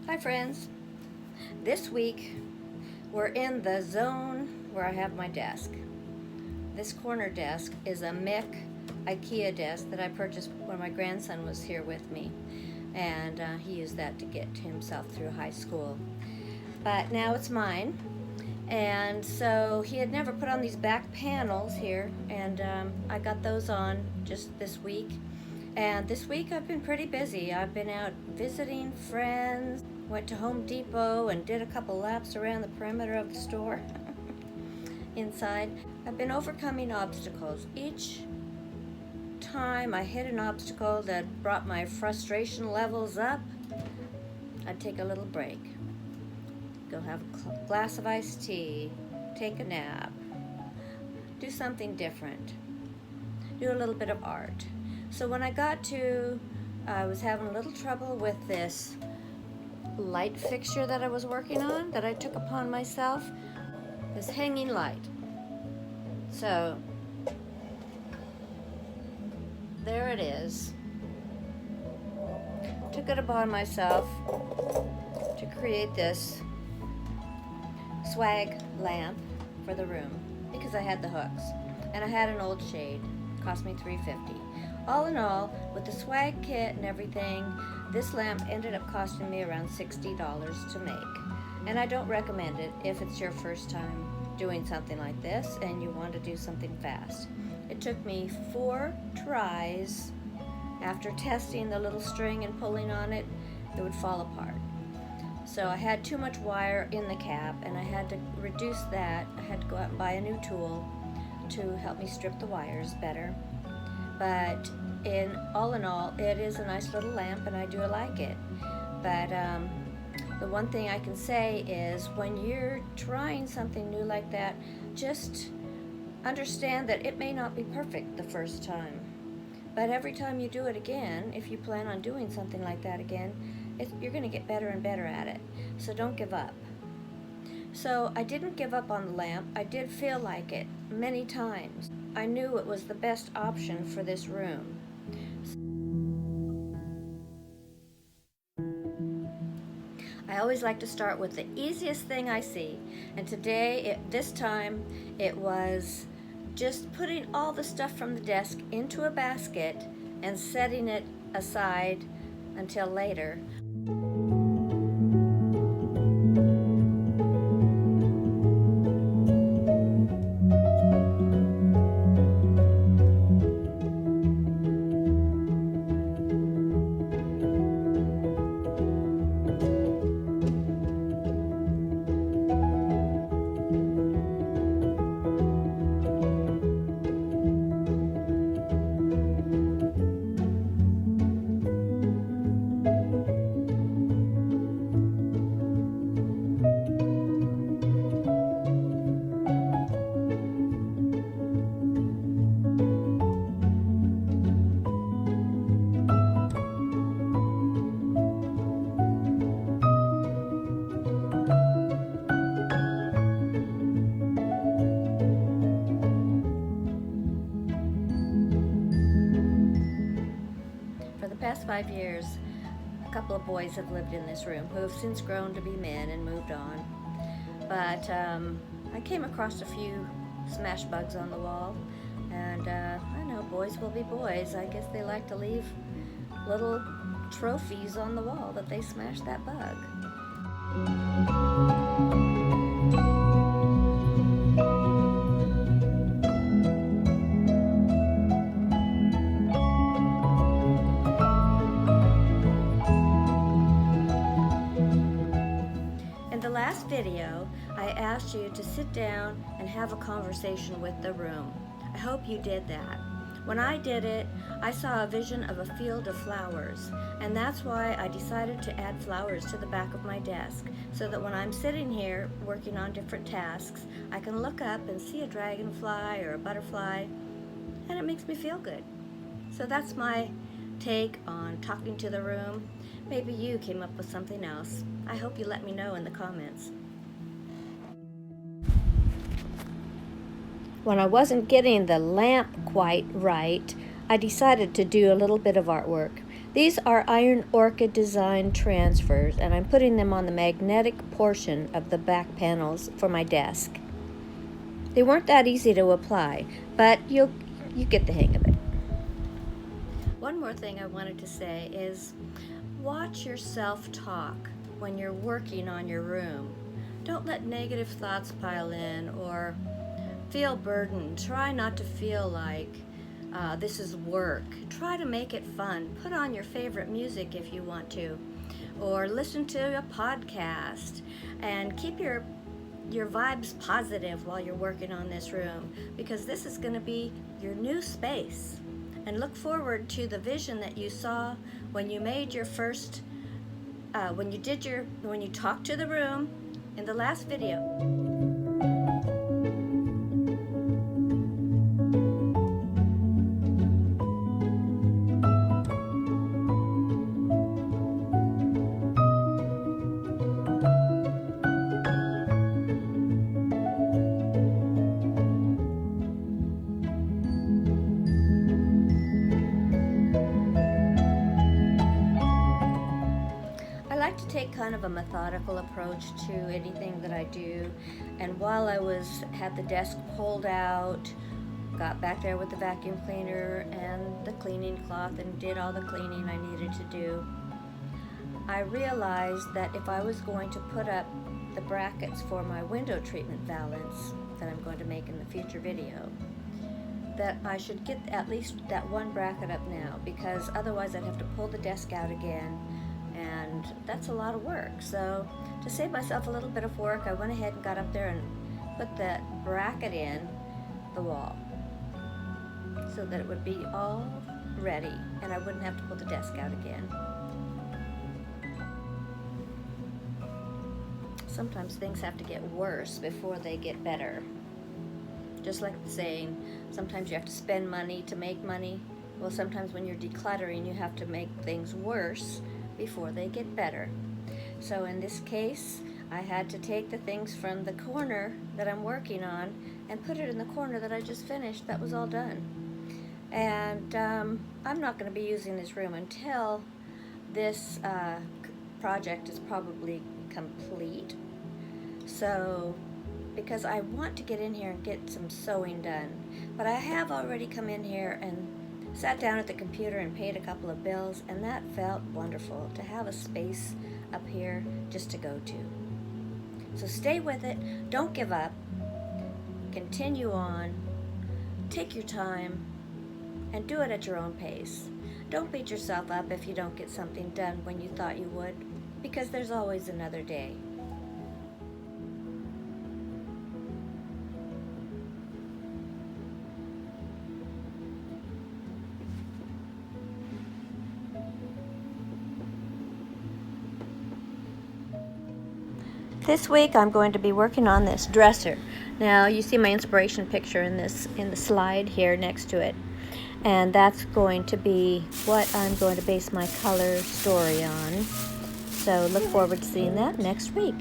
Hi friends. This week we're in the zone where I have my desk. This corner desk is a Mick IKEA desk that I purchased when my grandson was here with me, and he used that to get himself through high school. But now it's mine, and so he had never put on these back panels here, and I got those on just this week. And this week I've been pretty busy. I've been out visiting friends, went to Home Depot and did a couple laps around the perimeter of the store inside. I've been overcoming obstacles. Each time I hit an obstacle that brought my frustration levels up, I'd take a little break. Go have a glass of iced tea, take a nap, do something different, do a little bit of art. So when I was having a little trouble with this light fixture that I was working on, that I took upon myself, this hanging light. So there it is. Took it upon myself to create this swag lamp for the room because I had the hooks and I had an old shade. It cost me $3.50. All in all, with the swag kit and everything, this lamp ended up costing me around $60 to make. And I don't recommend it if it's your first time doing something like this and you want to do something fast. It took me 4 tries. After testing the little string and pulling on it, it would fall apart. So I had too much wire in the cap and I had to reduce that. I had to go out and buy a new tool to help me strip the wires better. But all in all, it is a nice little lamp and I do like it. But the one thing I can say is when you're trying something new like that, just understand that it may not be perfect the first time. But every time you do it again, if you plan on doing something like that again, you're going to get better and better at it. So don't give up. So I didn't give up on the lamp. I did feel like it many times. I knew it was the best option for this room. I always like to start with the easiest thing I see. And this time, it was just putting all the stuff from the desk into a basket and setting it aside until later. Past 5 years, a couple of boys have lived in this room who have since grown to be men and moved on. But I came across a few smash bugs on the wall, and I know boys will be boys. I guess they like to leave little trophies on the wall that they smashed that bug. Last video, I asked you to sit down and have a conversation with the room. I hope you did that. When I did it, I saw a vision of a field of flowers, and that's why I decided to add flowers to the back of my desk, so that when I'm sitting here working on different tasks, I can look up and see a dragonfly or a butterfly, and it makes me feel good. So that's my take on talking to the room. Maybe you came up with something else. I hope you let me know in the comments. When I wasn't getting the lamp quite right, I decided to do a little bit of artwork. These are iron orchid design transfers, and I'm putting them on the magnetic portion of the back panels for my desk. They weren't that easy to apply, but you get the hang of it. One more thing I wanted to say is watch your self-talk when you're working on your room. Don't let negative thoughts pile in or feel burdened. Try not to feel like this is work. Try to make it fun. Put on your favorite music if you want to, or listen to a podcast, and keep your vibes positive while you're working on this room, because this is going to be your new space. And look forward to the vision that you saw when you made your first, when you talked to the room in the last video. I like to take kind of a methodical approach to anything that I do, and while I had the desk pulled out, got back there with the vacuum cleaner and the cleaning cloth and did all the cleaning I needed to do, I realized that if I was going to put up the brackets for my window treatment valance that I'm going to make in the future video, that I should get at least that one bracket up now, because otherwise I'd have to pull the desk out again, and that's a lot of work. So to save myself a little bit of work, I went ahead and got up there and put that bracket in the wall so that it would be all ready and I wouldn't have to pull the desk out again. Sometimes things have to get worse before they get better. Just like the saying, sometimes you have to spend money to make money. Well, sometimes when you're decluttering, you have to make things worse before they get better. So in this case, I had to take the things from the corner that I'm working on and put it in the corner that I just finished. That was all done. And I'm not going to be using this room until this project is probably complete. So, because I want to get in here and get some sewing done, but I have already come in here and sat down at the computer and paid a couple of bills, and that felt wonderful to have a space up here just to go to. So stay with it, don't give up, continue on, take your time, and do it at your own pace. Don't beat yourself up if you don't get something done when you thought you would, because there's always another day. This week I'm going to be working on this dresser. Now you see my inspiration picture in the slide here next to it. And that's going to be what I'm going to base my color story on. So look forward to seeing that next week.